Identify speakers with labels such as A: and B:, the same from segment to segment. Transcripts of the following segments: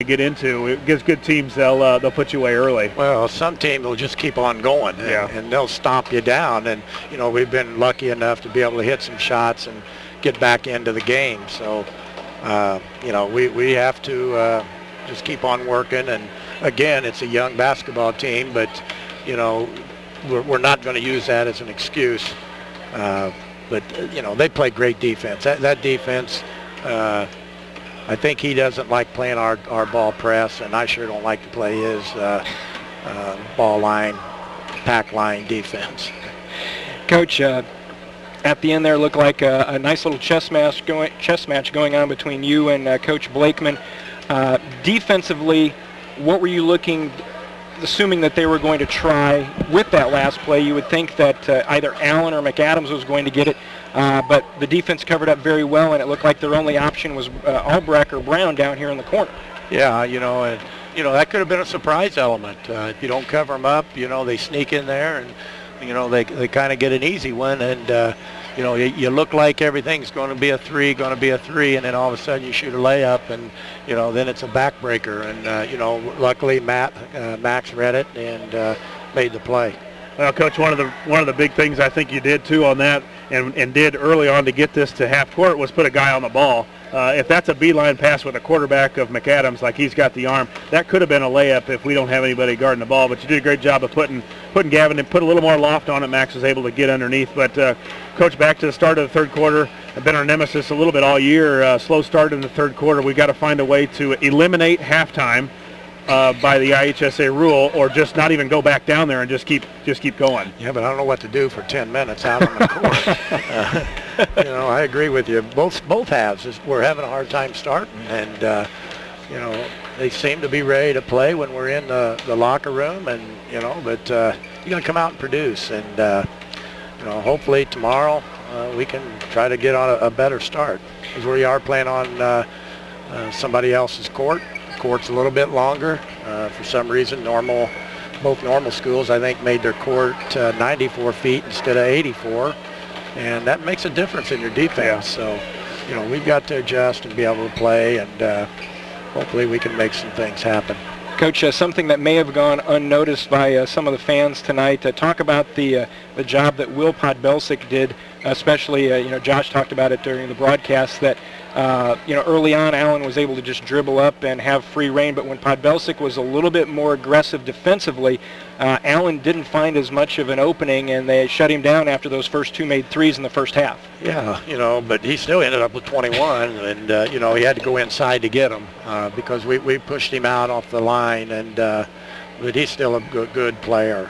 A: get into. It gives good teams, they'll put you away early.
B: Well, some team will just keep on going, and they'll stomp you down. And you know, we've been lucky enough to be able to hit some shots and get back into the game. So you know, we have to just keep on working. And again, it's a young basketball team, but you know, we're not going to use that as an excuse. But you know, they play great defense. That defense. I think he doesn't like playing our ball press, and I sure don't like to play his ball line, pack line defense.
C: Coach, at the end there looked like a nice little chess match going on between you and Coach Blakeman. Defensively, what were you looking, assuming that they were going to try with that last play? You would think that either Allen or McAdams was going to get it. But the defense covered up very well, and it looked like their only option was Albrecht or Brown down here in the corner. Yeah, you know, that could have been a surprise element. If you don't cover them up, you know, they sneak in there, and you know, they kind of get an easy one, and you know, you look like everything's going to be a three, and then all of a sudden you shoot a layup, and you know, then it's a backbreaker, and you know, luckily Max read it and made the play.
A: Well, Coach, one of the big things I think you did too on that, and did early on to get this to half court, was put a guy on the ball. If that's a beeline pass with a quarterback of McAdams, like he's got the arm, that could have been a layup if we don't have anybody guarding the ball. But you did a great job of putting Gavin and put a little more loft on it. Max was able to get underneath. But Coach, back to the start of the third quarter, been our nemesis a little bit all year. Slow start in the third quarter. We've got to find a way to eliminate halftime by the IHSA rule, or just not even go back down there and just keep going.
B: Yeah, but I don't know what to do for 10 minutes out on the court. You know, I agree with you. Both halves, we're having a hard time starting, and you know, they seem to be ready to play when we're in the locker room, and you know, but you got to come out and produce, and you know, hopefully tomorrow we can try to get on a better start, because we are playing on somebody else's court. Court's a little bit longer. For some reason, both normal schools, I think, made their court 94 feet instead of 84, and that makes a difference in your defense. So, you know, we've got to adjust and be able to play, and hopefully we can make some things happen.
C: Coach, something that may have gone unnoticed by some of the fans tonight. Talk about the job that Will Podbelsic did, especially, you know, Josh talked about it during the broadcast, that you know, early on Allen was able to just dribble up and have free reign, but when Podbelsic was a little bit more aggressive defensively, Allen didn't find as much of an opening, and they shut him down after those first two made threes in the first half.
B: Yeah, you know, but he still ended up with 21, and you know, he had to go inside to get him because we pushed him out off the line, and but he's still a good player.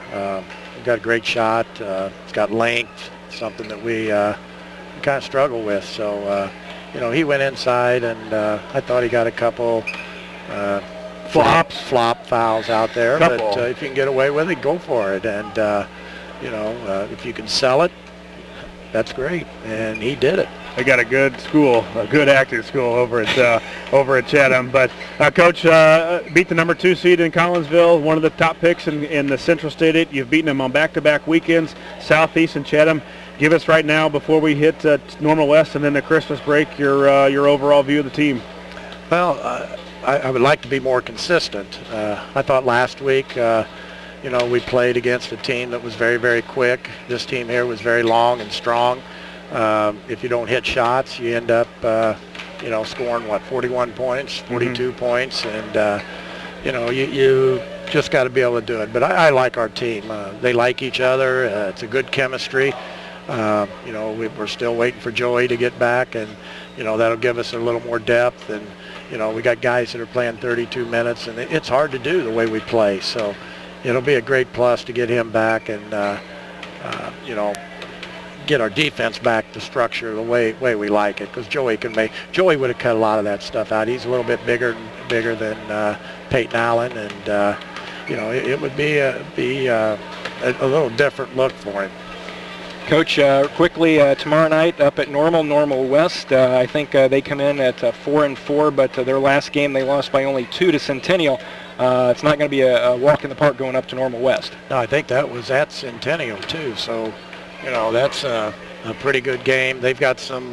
B: He's got a great shot. He's got length, something that we kind of struggle with. So you know, he went inside, and I thought he got a couple flop fouls out there. But if you can get away with it, go for it. And you know, if you can sell it, that's great. And he did it.
A: They got a good school, a good acting school over at Chatham. But Coach, beat the number 2 seed in Collinsville, one of the top picks in the Central State. You've beaten them on back-to-back weekends, Southeast and Chatham. Give us right now, before we hit Normal West and then the Christmas break, your overall view of the team.
B: Well, I would like to be more consistent. I thought last week, you know, we played against a team that was very, very quick. This team here was very long and strong. If you don't hit shots, you end up, you know, scoring, what, 41 points, 42 points, and, you know, you just got to be able to do it. But I like our team. They like each other. It's a good chemistry. You know, we're still waiting for Joey to get back, and you know, that'll give us a little more depth. And you know, we got guys that are playing 32 minutes, and it's hard to do the way we play. So it'll be a great plus to get him back, and you know, get our defense back to structure the way we like it. Because Joey would have cut a lot of that stuff out. He's a little bit bigger than Peyton Allen, and you know, it would be a little different look for him.
C: Coach, quickly, tomorrow night up at Normal West, I think they come in at 4-4, but their last game they lost by only 2 to Centennial. It's not going to be a walk in the park going up to Normal West.
B: No, I think that was at Centennial too, so you know, that's a pretty good game. They've got some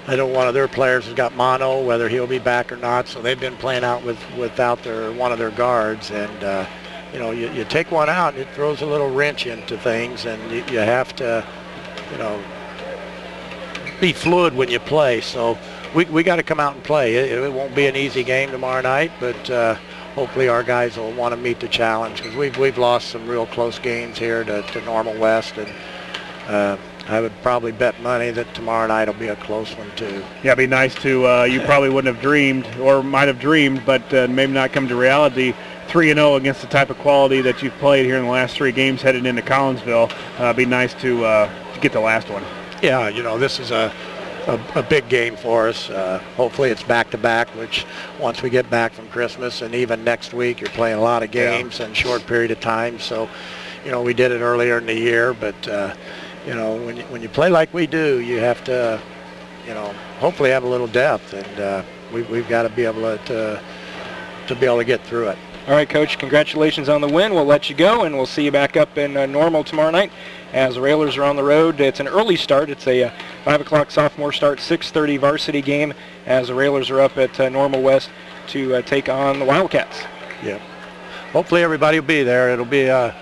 B: I know one of their players has got mono, whether he'll be back or not. So they've been playing out without one of their guards, and you know, you take one out, and it throws a little wrench into things, and you have to, you know, be fluid when you play. So we got to come out and play. It won't be an easy game tomorrow night, but hopefully our guys will want to meet the challenge, because we've lost some real close games here to Normal West, and I would probably bet money that tomorrow night will be a close one too.
A: Yeah, it'd be nice to. You probably wouldn't have dreamed, or might have dreamed, but maybe not come to reality. 3-0 against the type of quality that you've played here in the last 3 games headed into Collinsville. It'd be nice to get the last one.
B: Yeah, you know, this is a big game for us. Hopefully it's back-to-back, which once we get back from Christmas, and even next week, you're playing a lot of games in a short period of time. So, you know, we did it earlier in the year, but you know, when you play like we do, you have to, you know, hopefully have a little depth, and we've got to be able to be able to get through it.
C: All right, Coach, congratulations on the win. We'll let you go, and we'll see you back up in Normal tomorrow night as the Railers are on the road. It's an early start. It's a 5 o'clock sophomore start, 6:30 varsity game as the Railers are up at Normal West to take on the Wildcats.
B: Yeah. Hopefully everybody will be there. It'll be a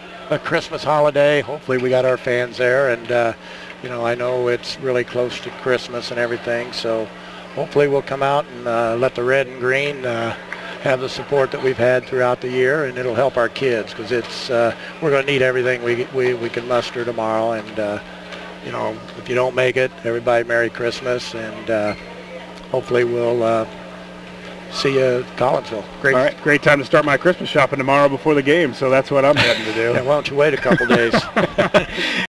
B: Christmas holiday. Hopefully we got our fans there, and you know, I know it's really close to Christmas and everything, so hopefully we'll come out and let the red and green have the support that we've had throughout the year, and it'll help our kids, because it's we're going to need everything we can muster tomorrow. And you know, if you don't make it, everybody Merry Christmas, and hopefully we'll see you at Collinsville.
A: Great time to start my Christmas shopping tomorrow before the game, so that's what I'm heading to do.
B: And why don't you wait a couple days?